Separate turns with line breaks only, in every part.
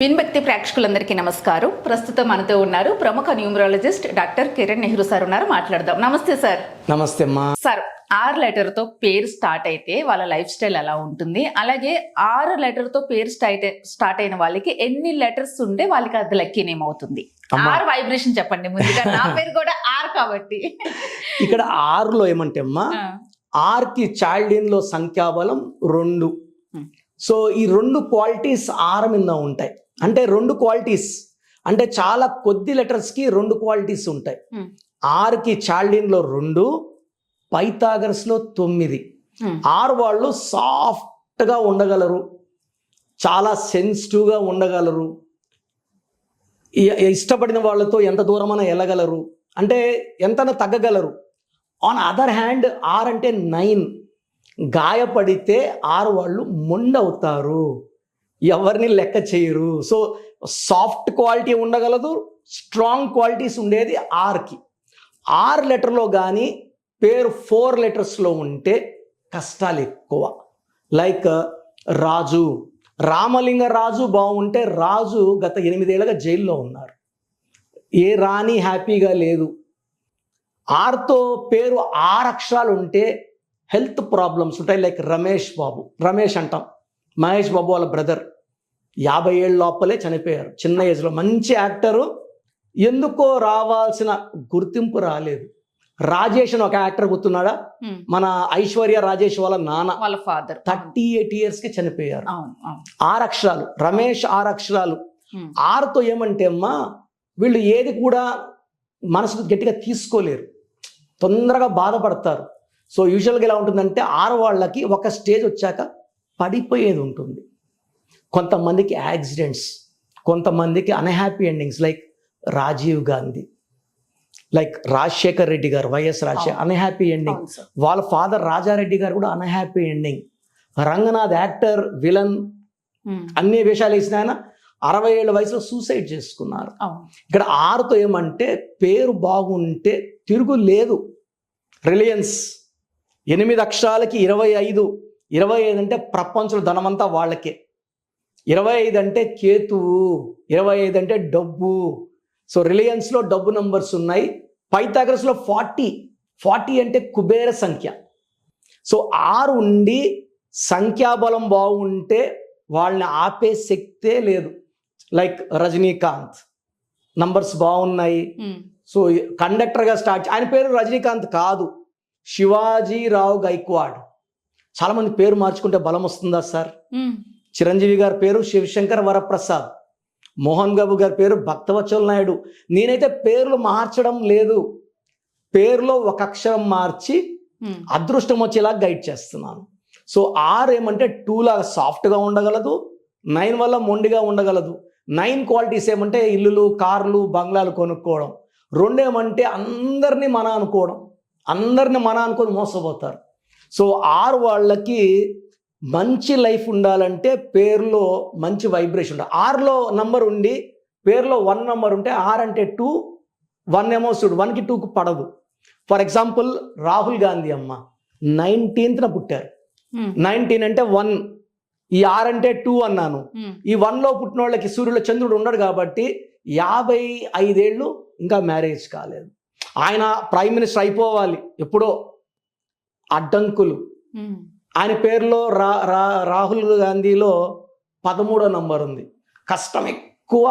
విన్భక్తి ప్రేక్షకులందరికీ నమస్కారం. ప్రస్తుతం మనతో ఉన్నారు ప్రముఖ numerologist doctor Kiran Nehru sir ఉన్నారు. మాట్లాడదాం. నమస్తే సార్.
నమస్తే అమ్మా.
సార్, 6 లెటర్ తో పేరు స్టార్ట్ అయితే వాళ్ళ లైఫ్ స్టైల్ ఎలా ఉంటుంది? అలాగే 6 లెటర్ తో పేరు స్టార్ట్ అయిన వాళ్ళకి ఎన్ని లెటర్స్ ఉంటే వాళ్ళకి అది లక్కీ నేమ్ అవుతుంది? 6 వైబ్రేషన్ చెప్పండి ముందుగా. నా పేరు కూడా 6 కాబట్టి.
ఇక్కడ 6లో ఏమంటే అమ్మా, 6కి చైల్డ్ లో సంఖ్యాబలం 2. సో ఈ 2 క్వాలిటీస్ 6 మీద ఉంటాయి. అంటే 2 క్వాలిటీస్ అంటే చాలా కొద్ది లెటర్స్ కి 2 క్వాలిటీస్ ఉంటాయి. 6కి చైల్డ్ లో 2, పైథాగరస్ లో 9. 6 వాళ్ళు సాఫ్ట్ గా ఉండగలరు, చాలా సెన్సిటివ్ గా ఉండగలరు, ఇష్టపడిన వాళ్ళతో ఎంత దూరమైనా వెళ్ళగలరు, అంటే ఎంతనా తగ్గగలరు. ఆన్ అదర్ హ్యాండ్ 6 అంటే 9, గాయపడితే 6 వాళ్ళు మొండవుతారు, ఎవరిని లెక్క చేయరు. సో సాఫ్ట్ క్వాలిటీ ఉండగలదు, స్ట్రాంగ్ క్వాలిటీస్ ఉండేది 6కి. 6 లెటర్లో కానీ పేరు 4 లెటర్స్లో ఉంటే కష్టాలు ఎక్కువ. లైక్ రాజు, రామలింగ రాజు బాగుంటే రాజు గత 8 ఏళ్ళగా జైల్లో ఉన్నారు, ఏ రాణి హ్యాపీగా లేదు. 6తో పేరు 6 అక్షరాలు ఉంటే హెల్త్ ప్రాబ్లమ్స్ ఉంటాయి. లైక్ రమేష్ బాబు, రమేష్ అంటాం, మహేష్ బాబు వాళ్ళ బ్రదర్ 50 ఏళ్ళ లోపలే చనిపోయారు, చిన్న ఏజ్లో. మంచి యాక్టరు, ఎందుకో రావాల్సిన గుర్తింపు రాలేదు. రాజేష్ అని ఒక యాక్టర్ గుర్తున్నాడా? మన ఐశ్వర్య రాజేష్ వాళ్ళ నాన్న,
వాళ్ళ ఫాదర్
38 years కి చనిపోయారు. 6 అక్షరాలు, రమేష్ 6 అక్షరాలు. 6తో ఏమంటే అమ్మా, వీళ్ళు ఏది కూడా మనసుకు గట్టిగా తీసుకోలేరు, తొందరగా బాధపడతారు. సో యూజువల్గా ఎలా ఉంటుందంటే 6 వాళ్ళకి ఒక స్టేజ్ వచ్చాక పడిపోయేది ఉంటుంది. కొంతమందికి యాక్సిడెంట్స్, కొంతమందికి unhappy endings. Like Rajiv Gandhi, like Rajasekhar Reddy garu, YS Rajasekhar, unhappy ending. వాళ్ళ ఫాదర్ రాజారెడ్డి గారు కూడా unhappy ending. Ranganath actor, villain, అన్ని వేషాలు వేసిన ఆయన 60 ఏళ్ళ వయసులో సూసైడ్ చేసుకున్నారు. ఇక్కడ 6తో ఏమంటే పేరు బాగుంటే తిరుగు లేదు. రిలయన్స్ 8 అక్షరాలకి 25. 25 అంటే ప్రపంచంలో ధనమంతా వాళ్ళకే. 25 అంటే కేతువు, 25 అంటే డబ్బు. సో రిలయన్స్లో డబ్బు నంబర్స్ ఉన్నాయి. పైథాగరస్లో 40. 40 అంటే కుబేర సంఖ్య. సో 6 ఉండి సంఖ్యాబలం బాగుంటే వాళ్ళని ఆపే శక్తే లేదు. లైక్ రజనీకాంత్, నంబర్స్ బాగున్నాయి. సో కండక్టర్గా స్టార్ట్, ఆయన పేరు రజనీకాంత్ కాదు, శివాజీరావు గైక్వాడ్. చాలా మంది పేరు మార్చుకుంటే బలం వస్తుందా సార్? చిరంజీవి గారి పేరు శివశంకర్ వరప్రసాద్, మోహన్ బాబు గారి పేరు భక్తవత్సల నాయుడు. నేనైతే పేర్లు మార్చడం లేదు, పేరులో ఒక అక్షరం మార్చి అదృష్టం వచ్చేలా గైడ్ చేస్తున్నాను. సో 6 ఏమంటే 2 లాగా సాఫ్ట్గా ఉండగలదు, 9 వల్ల మొండిగా ఉండగలదు. 9 క్వాలిటీస్ ఏమంటే ఇల్లులు, కార్లు, బంగ్లాలు కొనుక్కోవడం. 2 ఏమంటే అందరినీ మన అనుకోవడం, అందరిని మన అనుకొని మోసపోతారు. సో 6 వాళ్ళకి మంచి లైఫ్ ఉండాలంటే పేరులో మంచి వైబ్రేషన్ ఉండాలి. 6లో నంబర్ ఉండి పేరులో 1 నంబర్ ఉంటే 6 అంటే 2, 1 ఏమో చూడు, 1కి 2కి పడదు. ఫర్ ఎగ్జాంపుల్ రాహుల్ గాంధీ అమ్మ 19th పుట్టారు. 19 అంటే 1, ఈ 6 అంటే 2 అన్నాను. ఈ 1లో పుట్టిన వాళ్ళకి సూర్యుడు చంద్రుడు ఉన్నాడు కాబట్టి 55 ఏళ్ళు ఇంకా మ్యారేజ్ కాలేదు. ఆయన ప్రైమ్ మినిస్టర్ అయిపోవాలి ఎప్పుడో. అడ్డంకులు. ఆయన పేరులో రాహుల్ గాంధీలో 13వ నంబర్ ఉంది. కష్టం ఎక్కువ,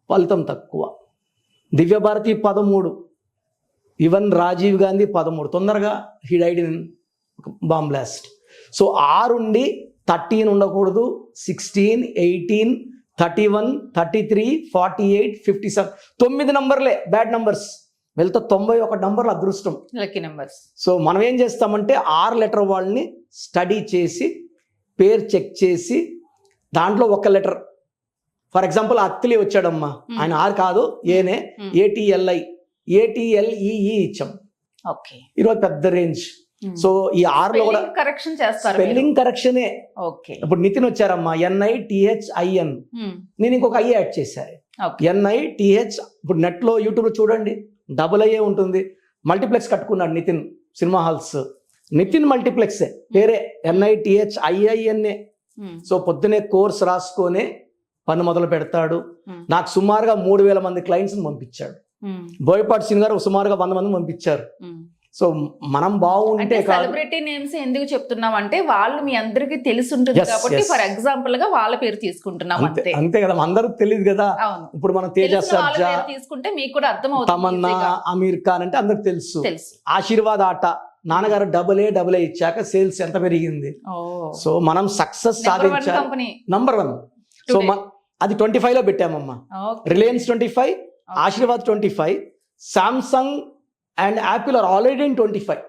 ఫలితం తక్కువ. దివ్యభారతి 13, ఈవెన్ రాజీవ్ గాంధీ 13. తొందరగా he died in bomb blast. So 6 ఉండి 13 ఉండకూడదు, 16, 18, 31, 33, 48, 57. 9 నంబర్లే బ్యాడ్ నంబర్స్. వెళ్తే 91 నంబర్లు అదృష్టం,
లక్కీ నంబర్స్.
సో మనం ఏం చేస్తామంటే 6 లెటర్ వాళ్ళని స్టడీ చేసి పేరు చెక్ చేసి దాంట్లో ఒక లెటర్, ఫర్ ఎగ్జాంపుల్ అత్తిలి వచ్చాడమ్మా, ఆయన 6 కాదు, ఏనే, ATLEE ఇచ్చాం.
ఓకే,
ఈరోజు పెద్ద రేంజ్. సో ఈ 6లో కూడా
కరెక్షన్ చేస్తారు,
స్పెల్లింగ్ కరెక్షనే.
ఓకే,
ఇప్పుడు నితిన్ వచ్చారమ్మా, NITHIN, నేను ఇంకొక ఐ యాడ్ చేశాను, NITH. ఇప్పుడు నెట్లో యూట్యూబ్లో చూడండి, AA ఉంటుంది. మల్టీప్లెక్స్ కట్టుకున్నాడు నితిన్, సినిమా హాల్స్. నితిన్ మల్టీప్లెక్సే పేరే, NITHIINA. సో పొద్దునే కోర్స్ రాసుకొని పని మొదలు పెడతాడు.
Hmm.
నాకు సుమారుగా 3,000 మంది క్లయింట్స్ పంపించాడు. బోయపాటి శ్రీను గారు సుమారుగా 100 మంది పంపించారు. సో మనం బాగుంటే
సెలబ్రిటీ నేమ్స్ ఎందుకు చెప్తున్నాం అంటే వాళ్ళు మీ అందరికి తెలిసి ఉంటుంది
Yes,
కాబట్టి
yes.
ఫర్ ఎగ్జాంపుల్ గా వాళ్ళ పేరు తీసుకుంటున్నాం అంతే.
అంతే కదా, అందరికి తెలియదు కదా.
అవును,
ఇప్పుడు మనం తేజ
తెలిసిన వాళ్ళ
సర్జా,
పేరు తీసుకుంటే మీకు కూడా అర్థం అవుతుంది
తమన్నా,
easy గా.
అమీర్ ఖాన్ అంటే అందరికి తెలుసు.
తెలుసు.
ఆశీర్వాద్ ఆట నాన్నగారు AA ఇచ్చాక సేల్స్ ఎంత పెరిగింది.
ఓ,
సో మనం సక్సెస్
నెంబర్ వన్
సాధించాలి.
Company
number 1. సో అది 25 లో పెట్టామమ్మా. Reliance 25, Aashirvaad 25, Samsung and Apple are already in 25.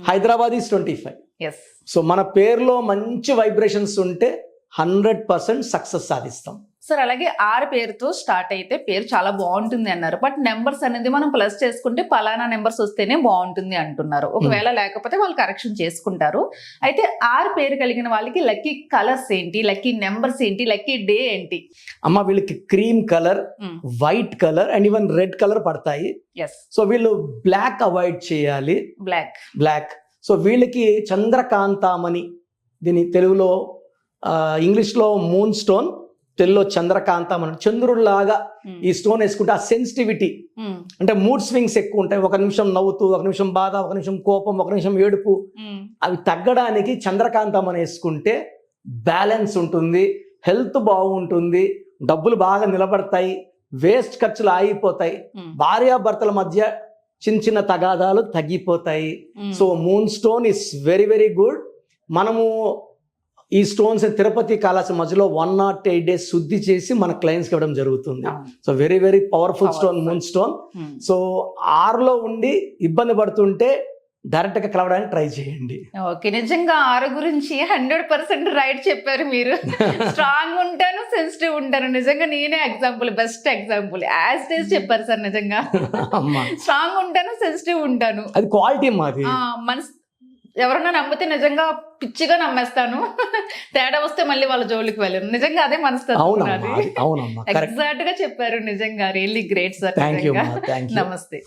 Hyderabad is 25.
Yes.
So మన పేరులో మంచి వైబ్రేషన్స్ ఉంటే 100% సక్సెస్ సాధిస్తాం.
సార్ అలాగే 6 పేరుతో స్టార్ట్ అయితే పేరు చాలా బాగుంటుంది అన్నారు. బట్ నెంబర్స్ అనేది మనం ప్లస్ చేసుకుంటే పలానా నెంబర్స్ వస్తేనే బాగుంటుంది అంటున్నారు. ఒకవేళ లేకపోతే వాళ్ళు కరెక్షన్ చేసుకుంటారు. అయితే 6 పేరు కలిగిన వాళ్ళకి లక్కీ కలర్స్ ఏంటి, లక్కీ నెంబర్స్ ఏంటి, లక్కీ డే ఏంటి?
అమ్మ వీళ్ళకి cream colour, white colour and even red colour పడతాయి.
ఎస్.
సో వీళ్ళు బ్లాక్ అవాయిడ్ చేయాలి.
బ్లాక్.
సో వీళ్ళకి చంద్రకాంతామణి, దీని తెలుగులో ఇంగ్లీష్లో మూన్ స్టోన్, తెలుగులో చంద్రకాంతామణి. చంద్రుడిలాగా ఈ స్టోన్ వేసుకుంటే ఆ సెన్సిటివిటీ అంటే మూడ్ స్వింగ్స్ ఎక్కువ ఉంటాయి. ఒక నిమిషం నవ్వుతూ, ఒక నిమిషం బాధ, ఒక నిమిషం కోపం, ఒక నిమిషం ఏడుపు, అవి తగ్గడానికి చంద్రకాంతామణి వేసుకుంటే బ్యాలెన్స్ ఉంటుంది, హెల్త్ బాగుంటుంది, డబ్బులు బాగా నిలబడతాయి, వేస్ట్ ఖర్చులు ఆగిపోతాయి, భార్యాభర్తల మధ్య చిన్న చిన్న తగాదాలు తగ్గిపోతాయి. So moon stone is very very good. మనము ఈ స్టోన్స్ తిరుపతి కాళహస్తి మధ్యలో 108 days శుద్ధి చేసి మన క్లయింట్స్కి ఇవ్వడం జరుగుతుంది. So very very powerful stone moon stone. So 6లో ఉండి ఇబ్బంది పడుతుంటే డైరెక్ట్ గా కలవడానికి ట్రై చేయండి.
ఓకే, నిజంగా 6 గురించి 100% రైట్ చెప్పారు మీరు. స్ట్రాంగ్ ఉంటాను, సెన్సిటివ్ ఉంటాను. నిజంగా నేనే example, best example. As days చెప్పారు సార్. నిజంగా స్ట్రాంగ్ ఉంటాను, సెన్సిటివ్ ఉంటాను,
అది క్వాలిటీ మాది.
మనసు ఎవరన్నా నమ్మితే నిజంగా పిచ్చిగా నమ్మేస్తాను. తేడా వస్తే మళ్ళీ వాళ్ళ జోలికి వెళ్ళను. నిజంగా అదే మనస్తత్వం. ఎగ్జాక్ట్ గా చెప్పారు. నిజంగా really great sir.
Thank you.
నమస్తే.